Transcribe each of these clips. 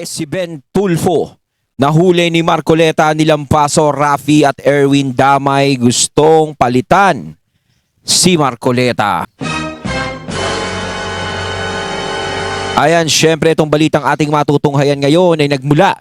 Si Ben Tulfo, nahuli ni Marcoleta, nilampaso Rafi at Erwin Damay, gustong palitan si Marcoleta. Ayan, syempre itong balitang ating matutunghayan ngayon ay nagmula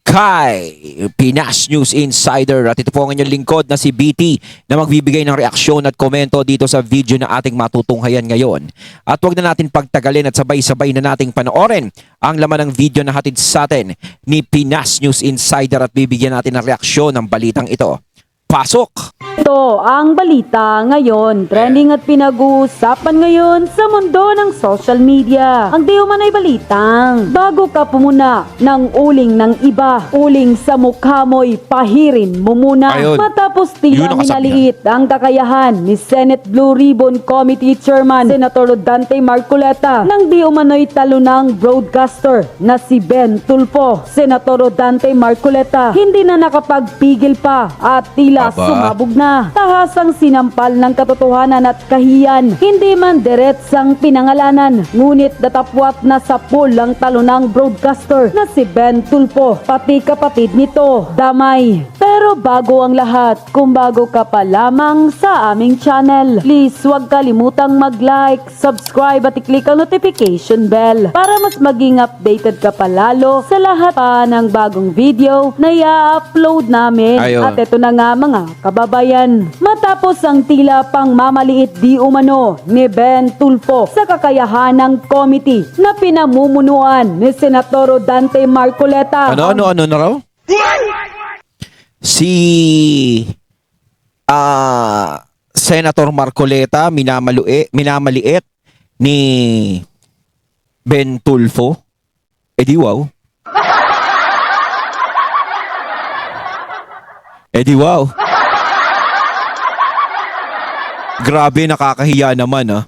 kay Pinas News Insider at ito po ang inyong lingkod na si BT na magbibigay ng reaksyon at komento dito sa video na ating matutunghayan ngayon. At huwag na natin pagtagalin at sabay-sabay na nating panoorin ang laman ng video na hatid sa atin ni Pinas News Insider at bibigyan natin ng reaksyon ng balitang ito. Pasok! Ito ang balita ngayon, trending at pinag-uusapan ngayon sa mundo ng social media. Ang di umanay balitang, bago ka pumuna ng uling ng iba, uling sa mukha mo'y pahirin mo muna. Ayun. Matapos tila minaliit ang kakayahan ni Senate Blue Ribbon Committee Chairman Senator Dante Marcoleta nang di umano'y talo ng broadcaster na si Ben Tulfo. Senator Dante Marcoleta hindi na nakapagpigil pa at tila sumabog na. Tahasang sinampal ng katotohanan at kahiyan. Hindi man diretsang pinangalanan, ngunit datapwat na sa pool ang talo ng broadcaster na si Ben Tulfo, pati kapatid nito, Damay. Pero bago ang lahat, kung bago ka pa lamang sa aming channel, please huwag kalimutang mag-like, subscribe at i-click ang notification bell para mas maging updated ka pa lalo sa lahat pa ng bagong video na i-upload namin. Ayun. At ito na nga mga kababayan, matapos ang tila pang mamaliit di umano ni Ben Tulfo sa kakayahan ng committee na pinamumunuan ni Senator Dante Marcoleta. Ano na raw? Si Senator Marcoleta minamaliit ni Ben Tulfo. Di wow. Di wow. Grabe, nakakahiya naman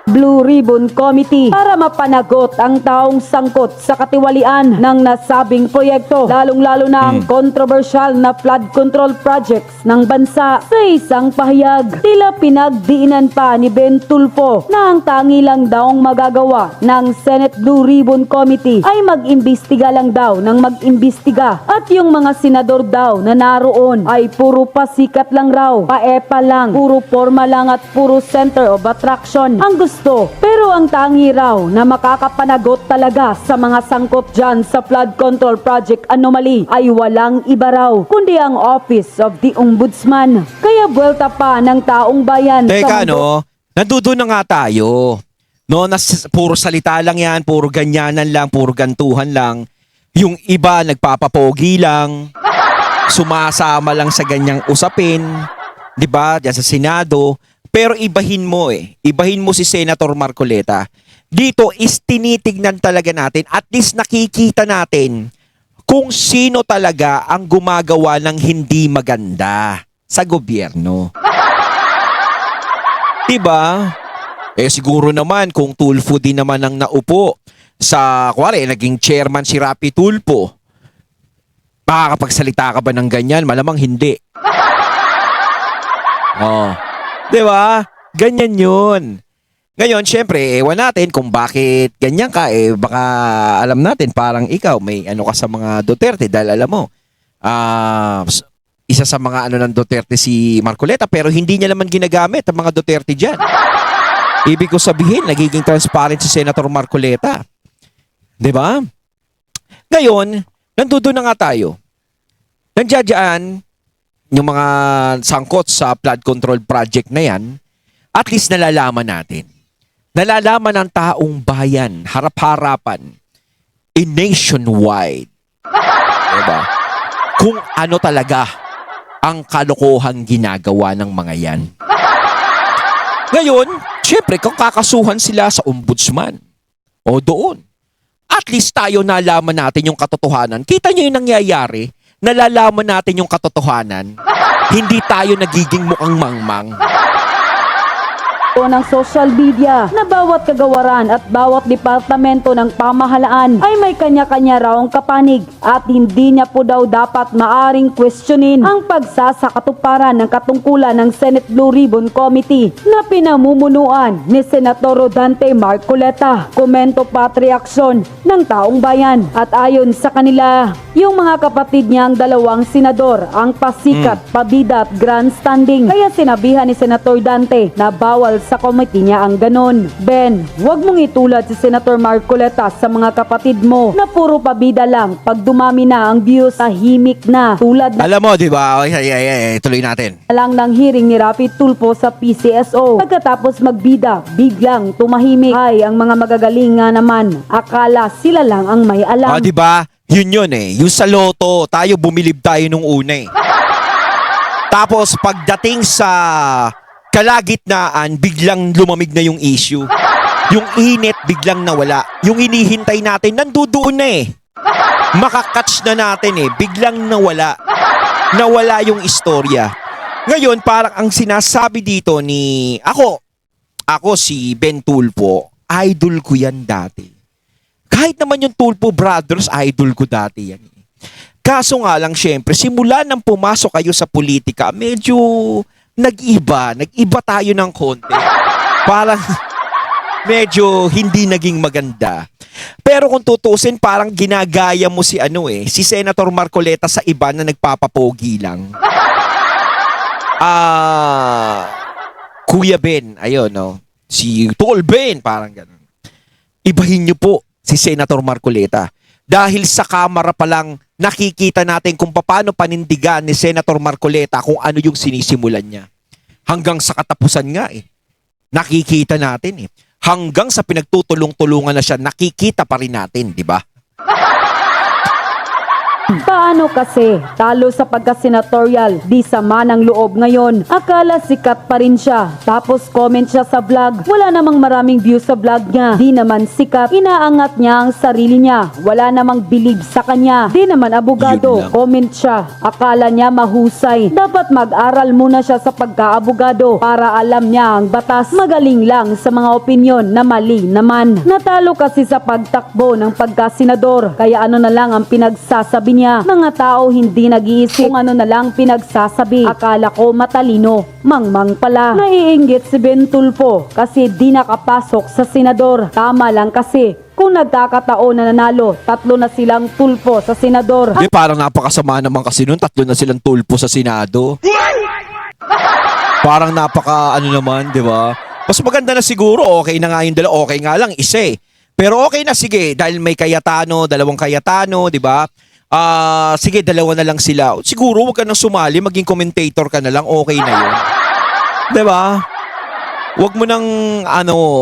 Blue Ribbon Committee para mapanagot ang taong sangkot sa katiwalian ng nasabing proyekto, lalong-lalo na ang kontrobersyal na flood control projects ng bansa. Sa isang pahayag, tila pinagdiinan pa ni Ben Tulfo na ang tangi lang daw ang magagawa ng Senate Blue Ribbon Committee ay mag-imbestiga lang daw ng mag-imbestiga, at yung mga senador daw na naroon ay puro pasikat lang raw, paepa lang, puro forma lang at puro center of attraction ang gusto. Pero ang tangi raw na makakapanagot talaga sa mga sangkot dyan sa flood control project anomaly ay walang iba raw kundi ang Office of the Ombudsman. Kaya buwelta pa ng taong bayan. Teka, nandudo na nga tayo. Puro salita lang yan, puro ganyanan lang, puro gantuhan lang. Yung iba nagpapapogi lang, sumasama lang sa ganyang usapin, di ba, diyan sa Senado. Pero ibahin mo ibahin mo si Senator Marcoleta. Dito is tinitignan talaga natin, at least nakikita natin kung sino talaga ang gumagawa ng hindi maganda sa gobyerno. Diba? Siguro naman kung Tulfo din naman ang naupo sa, kuwari, naging chairman si Rapi Tulfo, makakapagsalita ka ba ng ganyan? Malamang hindi. Diba? Ganyan yun. Ngayon, syempre, ewan natin kung bakit ganyan ka. Baka alam natin, parang ikaw, may ano ka sa mga Duterte. Dahil alam mo, isa sa mga ano ng Duterte si Marcoleta, pero hindi niya naman ginagamit ang mga Duterte dyan. Ibig ko sabihin, nagiging transparent si Senator Marcoleta. Diba? Ngayon, nandoon na nga tayo. Nandiyan yung mga sangkot sa flood control project na yan, at least nalalaman natin. Nalalaman ng taong bayan, harap-harapan, nationwide. Diba? Kung ano talaga ang kalokohang ginagawa ng mga yan. Ngayon, syempre, kung kakasuhan sila sa ombudsman, o doon, at least tayo nalaman natin yung katotohanan. Kita nyo yung nangyayari, nalalaman natin yung katotohanan, hindi tayo nagiging mukhang mangmang. o ng social media na bawat kagawaran at bawat departamento ng pamahalaan ay may kanya-kanya raong kapanig at hindi niya po daw dapat maaring questionin ang pagsasakatuparan ng katungkulan ng Senate Blue Ribbon Committee na pinamumunuan ni Senator Rodante Marcoleta. Komento pa at reaksyon ng taong bayan at ayon sa kanila, yung mga kapatid niyang dalawang senador ang pasikat, pabida at grandstanding kaya sinabihan ni Senator Dante na bawal sa committee niya ang ganon. Ben, huwag mong itulad si Senator Marcoleta sa mga kapatid mo na puro pabida lang. Pag dumami na ang views, tahimik na. Tulad na Alam mo, di ba? Ay, tuloy natin. lang ng hearing ni Rapi Tulfo sa PCSO. Pagkatapos magbida, biglang tumahimik. Ay, ang mga magagaling nga naman. Akala sila lang ang may alam. Di ba? Yun eh. Yung sa loto, tayo bumilib tayo nung una eh. Tapos pagdating sa kalagitnaan, biglang lumamig na yung issue. Yung init biglang nawala. Yung hinihintay natin, nandoon na eh. Makakatch na natin eh. Biglang nawala. Nawala yung istorya. Ngayon, parang ang sinasabi dito ni... Ako si Ben Tulfo, idol ko yan dati. Kahit naman yung Tulfo Brothers, idol ko dati yan eh. Kaso nga lang, syempre, simula nang pumasok kayo sa politika, medyo nag-iba tayo ng konti. Parang medyo hindi naging maganda. Pero kung tutusin, parang ginagaya mo si si Senator Marcoleta sa iba na nagpapapogi lang. Kuya Ben, ayun, no? Si Tol Ben, parang ganun. Ibahin niyo po si Senator Marcoleta. Dahil sa kamera pa lang, nakikita natin kung paano panindigan ni Senator Marcoleta kung ano yung sinisimulan niya. Hanggang sa katapusan nga eh. Nakikita natin eh. Hanggang sa pinagtutulong-tulungan na siya, nakikita pa rin natin, di ba? Paano kasi talo sa pagka-senatorial, di sama ng loob ngayon? Akala sikat pa rin siya. Tapos comment siya sa vlog. Wala namang maraming views sa vlog niya. Di naman sikat. Inaangat niya ang sarili niya. Wala namang believe sa kanya. Di naman abogado. Yun lang. Comment siya. Akala niya mahusay. Dapat mag-aral muna siya sa pagka-abogado para alam niya ang batas. Magaling lang sa mga opinyon na mali naman. Natalo kasi sa pagtakbo ng pagka-senador. Kaya ano na lang ang pinagsasabi niya. Mga tao hindi nag-iisip kung ano na lang pinagsasabi. Akala ko matalino. Mangmang pala. Naiinggit si Ben Tulfo kasi di nakapasok sa senador. Tama lang kasi kung nagkakataon na nanalo, 3 na silang Tulfo sa senador. Di, parang napakasama naman kasi nun, 3 na silang Tulfo sa Senado. Parang naman, di ba? Mas maganda na siguro, okay na nga yung dalawa, okay nga lang, isa eh. Pero okay na, sige, dahil may Cayetano, 2 Cayetano, di ba? Sige, 2 na lang sila. Siguro, huwag ka nang sumali, maging commentator ka na lang, okay na yun. Di ba? Huwag mo nang,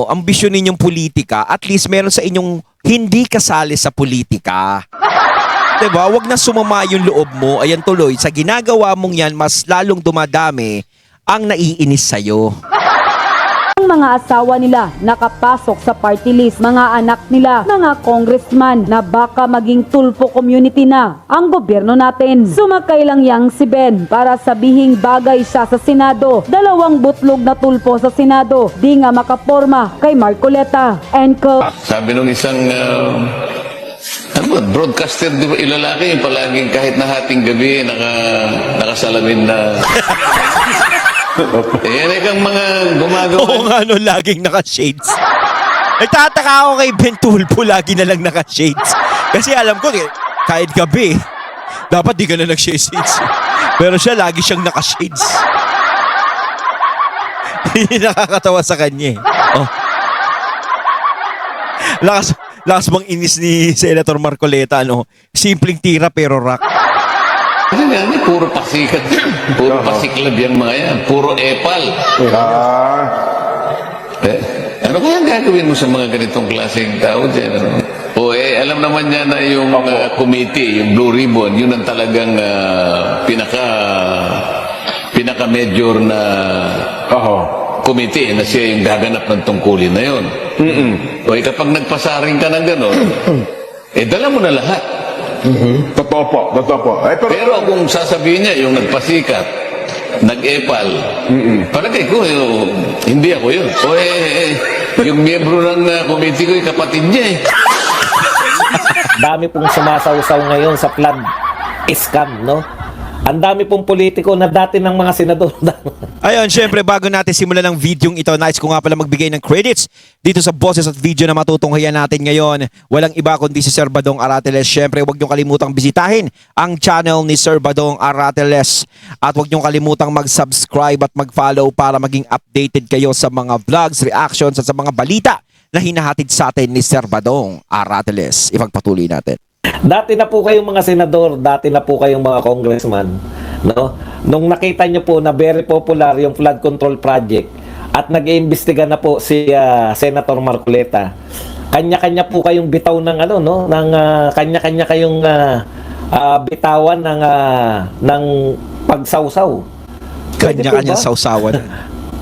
ambisyonin yung politika. At least, meron sa inyong hindi kasali sa politika. Di ba? Huwag na sumama yung loob mo. Ayan tuloy, sa ginagawa mong yan, mas lalong dumadami ang naiinis sa'yo. Ang mga asawa nila nakapasok sa party list, mga anak nila, mga congressman na baka maging Tulfo community na ang gobyerno natin. Sumakay lang yang si Ben para sabihing bagay siya sa Senado. 2 butlog na Tulfo sa Senado, di nga makaporma kay Marcoleta. And Sabi nung isang broadcaster, di ba, ilalaki yung palaging kahit na hating gabi nakasalamin na yan kang mga gumagawa. Oo nga, laging naka-shades. Nagtataka ako kay Ben Tulfo, lagi na lang naka-shades. Kasi alam ko, kahit gabi, dapat di ka na nag-shades. Pero siya, lagi siyang naka-shades. Hindi nakakatawa sa kanya eh. Oh. Lakas bang inis ni Senator Marcoleta, simpleng tira pero rock. Kasi nga, puro pasikat. Puro pasiklab yung mga yan. Puro epal. Ano kaya gagawin mo sa mga ganitong klaseng tao dyan? Alam naman niya na yung committee, yung Blue Ribbon, yun ang talagang pinaka-major na committee na siya yung gaganap ng tungkulin na yun. Kapag nagpasaring ka ng gano'n, dala mo na lahat. Totoo po. Pero kung sasabihin niya, yung nagpasikat, nag-epal. Palagay ko, hindi ako yun. O yung miyembro ng committee ko, kapatid niya eh. Dami pong sumasawsaw ngayon sa flood scam, no? Ang dami pong politiko na dati ng mga senador. Ayun, syempre bago natin simulan ang video ito, nais ko nga pala magbigay ng credits dito sa boses at video na matutunghayan natin ngayon. Walang iba kundi si Sir Badong Arateles. Syempre, huwag niyong kalimutang bisitahin ang channel ni Sir Badong Arateles. At huwag niyong kalimutang mag-subscribe at mag-follow para maging updated kayo sa mga vlogs, reactions at sa mga balita na hinahatid sa atin ni Sir Badong Arateles. Ipagpatuloy natin. Dati na po kayong mga senador, dati na po kayong mga congressman, no? Nung nakita niyo po na very popular yung flood control project at nag-iimbestiga na po si Senator Marcoleta, kanya-kanya po kayong bitaw ng ano, no? Ng kanya-kanya kayong bitawan ng pagsawsaw. Kanya-kanya sausawan.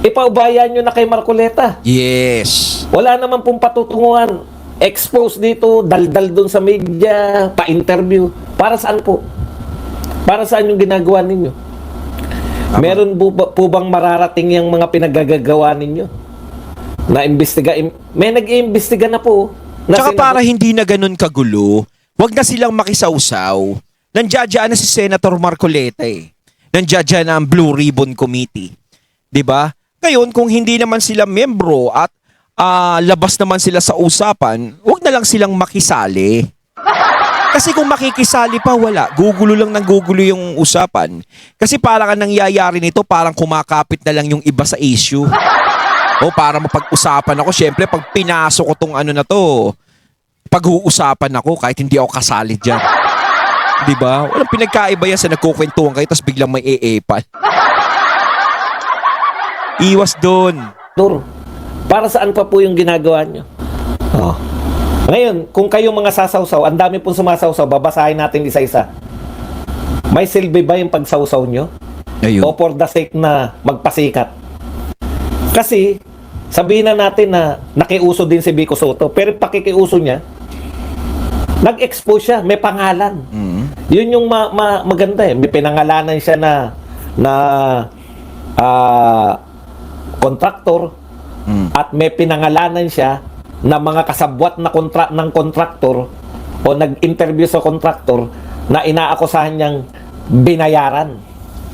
Ipaubayan nyo na kay Marcoleta. Yes. Wala naman pong patutunguhan. Expose dito, daldal doon sa media, pa-interview. Para saan po? Para saan yung ginagawa ninyo? Meron po bang mararating yung mga pinagagagawa ninyo? Na imbestiga, may nag-iimbestiga na po. Na Tsaka para hindi na ganun kagulo, wag na silang makisawsaw. Nandiyan na si Senator Marcoleta eh. Nandiyan na ang Blue Ribbon Committee. 'Di ba? Ngayon, kung hindi naman sila membro at labas naman sila sa usapan, wag na lang silang makisali. Kasi kung makikisali pa, wala. Gugulo lang ng gugulo yung usapan. Kasi parang ang nangyayari nito, parang kumakapit na lang yung iba sa issue. O para mapag-usapan ako, syempre pag pinasok ko tong ano na to, pag-uusapan ako kahit hindi ako kasali dyan. Diba? Walang pinagkaiba yan sa nagkukwentuhan kayo tapos biglang may eepal. Iwas doon. Dur, para saan pa po yung ginagawa nyo? Oh. Ngayon, kung kayong mga sasawsaw, ang dami pong sumasawsaw, babasahin natin isa-isa. May silbi ba yung pagsawsaw nyo? Ayun. O for the sake na magpasikat? Kasi, sabihin na natin na nakiuso din si Vico Soto, pero pakikiuso niya, nag-expose siya, may pangalan. Yun yung maganda eh. May pinangalanan siya na kontraktor at may pinangalanan siya na mga kasabwat na ng kontraktor o nag-interview sa kontraktor na inaakusahan niyang binayaran.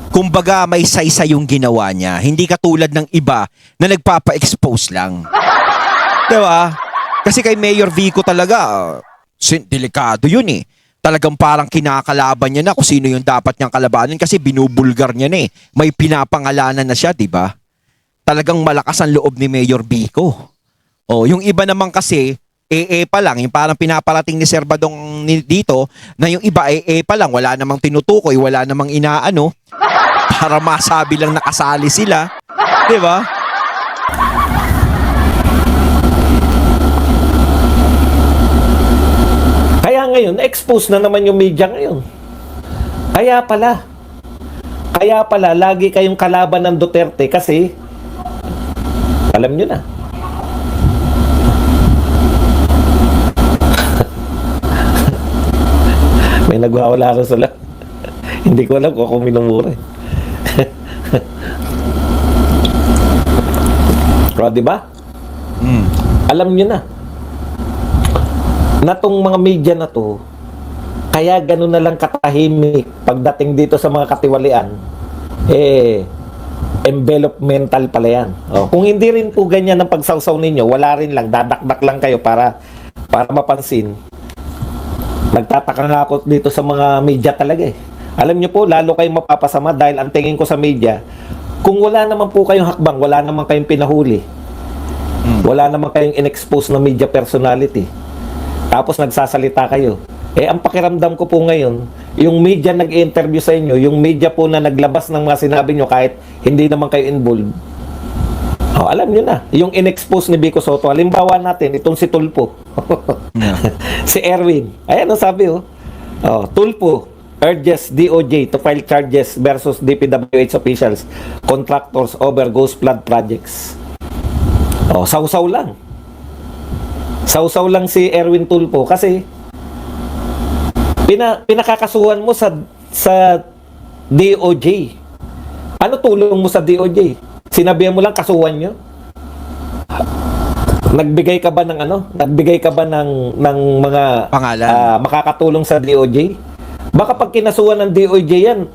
Kumbaga may saysa yung ginawa niya. Hindi katulad ng iba na nagpapa-expose lang. Diba? Kasi kay Mayor Vico talaga, delikado yun eh. Talagang parang kinakalaban niya na kung sino yung dapat niyang kalabanin kasi binubulgar niya na eh. May pinapangalanan na siya, diba? Talagang malakas ang loob ni Mayor Vico. Oh, yung iba naman kasi, pa lang, yung parang pinaparating ni Sir Badong dito, na yung iba pa lang, wala namang tinutukoy, wala namang inaano, para masabi lang nakasali sila. Di ba? Kaya ngayon, expose na naman yung media ngayon. Kaya pala, lagi kayong kalaban ng Duterte kasi, alam nyo na. May nagwawala rin sila. Hindi ko alam kung ako minumura eh. Pero diba? Alam nyo na. Na tong mga media na to, kaya gano'n na lang katahimik pagdating dito sa mga katiwalian, envelopmental pala yan. Oh. Kung hindi rin po ganyan ang pagsawsaw ninyo, wala rin lang, dadakdak lang kayo para mapansin. Nagtataka nga ako dito sa mga media talaga eh. Alam nyo po, lalo kayong mapapasama dahil ang tingin ko sa media, kung wala naman po kayong hakbang, wala naman kayong pinahuli, wala naman kayong in-expose na media personality, tapos nagsasalita kayo, ang pakiramdam ko po ngayon, yung media nag-interview sa inyo, yung media po na naglabas ng mga sinabi nyo kahit hindi naman kayo involved, alam nyo na, yung in-expose ni Vico Soto, halimbawa natin, itong si Tulpo, si Erwin, ayan ang sabi Tulpo urges DOJ to file charges versus DPWH officials, contractors over ghost flood projects. Sausaw lang. Sausaw lang si Erwin Tulpo kasi pinakakasuhan mo sa DOJ. Ano tulong mo sa DOJ? Sinabihan mo lang kasuhan nyo? Nagbigay ka ba ng ano? Nagbigay ka ba ng mga Pangalan. makakatulong sa DOJ? Baka pag kinasuhan ng DOJ yan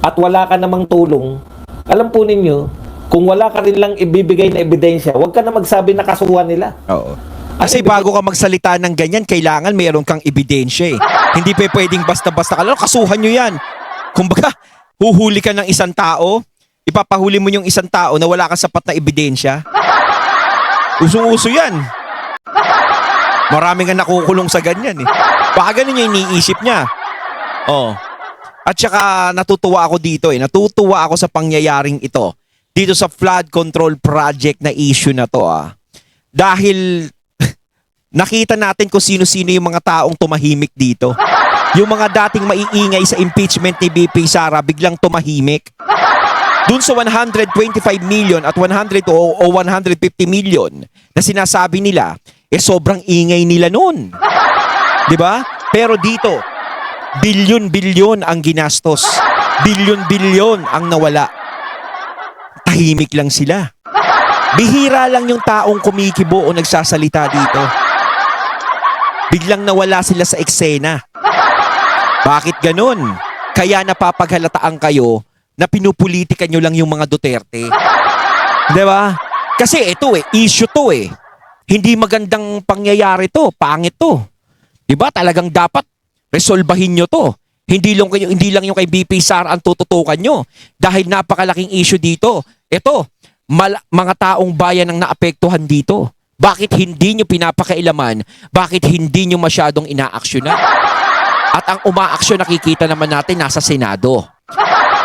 at wala ka namang tulong, alam po ninyo, kung wala ka rin lang ibibigay na ebidensya, huwag ka na magsabi na kasuhan nila. Oo. Kasi bago ka magsalita ng ganyan, kailangan mayroon kang ebidensya eh. Hindi pa pwedeng basta-basta ka lang, kasuhan nyo yan. Kumbaga, huhuli ka ng isang tao, ipapahuli mo yung isang tao na wala kang sapat na ebidensya. Usong-uso yan. Maraming nga nakukulong sa ganyan eh. Baka ganun yung iniisip niya. Oh. At saka natutuwa ako dito eh. Natutuwa ako sa pangyayaring ito. Dito sa flood control project na issue na to ah. Dahil nakita natin kung sino-sino yung mga taong tumahimik dito. Yung mga dating maiingay sa impeachment ni BP Sara biglang tumahimik. Dun sa 125 million at 100 o 150 million na sinasabi nila, sobrang ingay nila nun. 'Di ba? Pero dito, bilyon-bilyon ang ginastos. Bilyon-bilyon ang nawala. Tahimik lang sila. Bihira lang yung taong kumikibo o nagsasalita dito. Biglang nawala sila sa eksena. Bakit ganun? Kaya napapaghalataan kayo na pinupolitikan nyo lang yung mga Duterte. Di ba? Kasi ito issue to eh. Hindi magandang pangyayari to, pangit to. Di ba? Talagang dapat resolbahin nyo to. Hindi lang yung kay BP Sara ang tututukan nyo. Dahil napakalaking issue dito. Ito, mga taong bayan ang naapektuhan dito. Bakit hindi nyo pinapakailaman? Bakit hindi nyo masyadong inaaksyonan? At ang umaaksyon nakikita naman natin nasa Senado.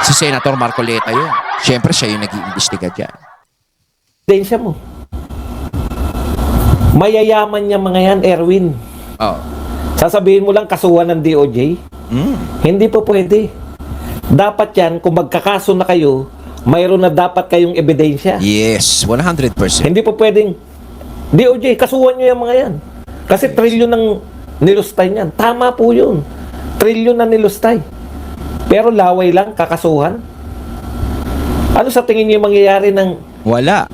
Si Senator Marcoleta yun. Siyempre siya yung nag-iimbestiga dyan. Ebidensya mo. Mayayaman niya mga yan, Erwin. Oh. Sasabihin mo lang kasuhan ng DOJ? Hindi po pwede. Dapat yan, kung magkakaso na kayo, mayroon na dapat kayong ebidensya. Yes, 100%. Hindi po pwedeng, DOJ, kasuhan nyo yung mga yan. Kasi trilyon ng nilustay niyan. Tama po yun. Trilyon na nilustay. Pero laway lang, kakasuhan. Ano sa tingin niyo mangyayari ng... Wala.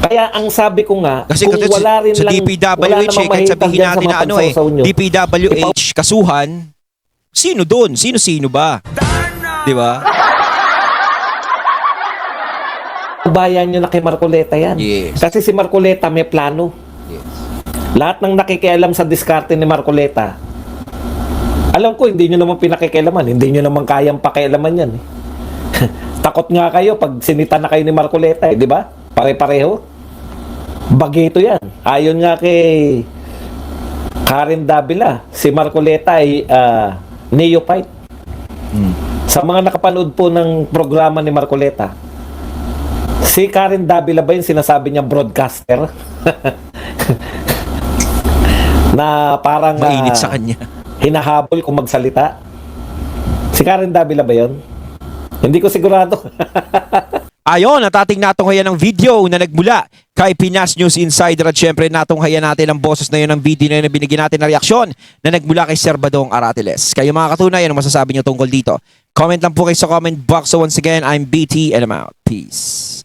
Kaya ang sabi ko nga, Kasi kung wala rin sa lang... DPWH kahit sabihin natin na ano DPWH, kasuhan, sino doon? Sino-sino ba? Di ba? Bayan nyo na kay Marcoleta yan. Yes. Kasi si Marcoleta may plano. Yes. Lahat ng nakikialam sa diskarte ni Marcoleta, alam ko, hindi nyo naman pinakikialaman. Hindi nyo naman kayang pakialaman yan. Takot nga kayo pag sinita na kayo ni Marcoleta, di ba? Pare-pareho. Bagito yan. Ayon nga kay Karen Davila, si Marcoleta ay neophyte. Sa mga nakapanood po ng programa ni Marcoleta, si Karen Davila ba yung sinasabi niya broadcaster? Na parang Mainit sa kanya. hinahabol kung magsalita. Si Karen Davila ba yun? Hindi ko sigurado. Ayon, natating natunghayan ng video na nagmula kay Pinas News Insider at syempre natunghayan natin ang boses na yun ng video na yun na binigyan natin ng reaksyon na nagmula kay Sir Badong Aratiles. Kayo mga katunay, ano masasabi nyo tungkol dito? Comment lang po kayo sa comment box. So once again, I'm BT and I'm out. Peace.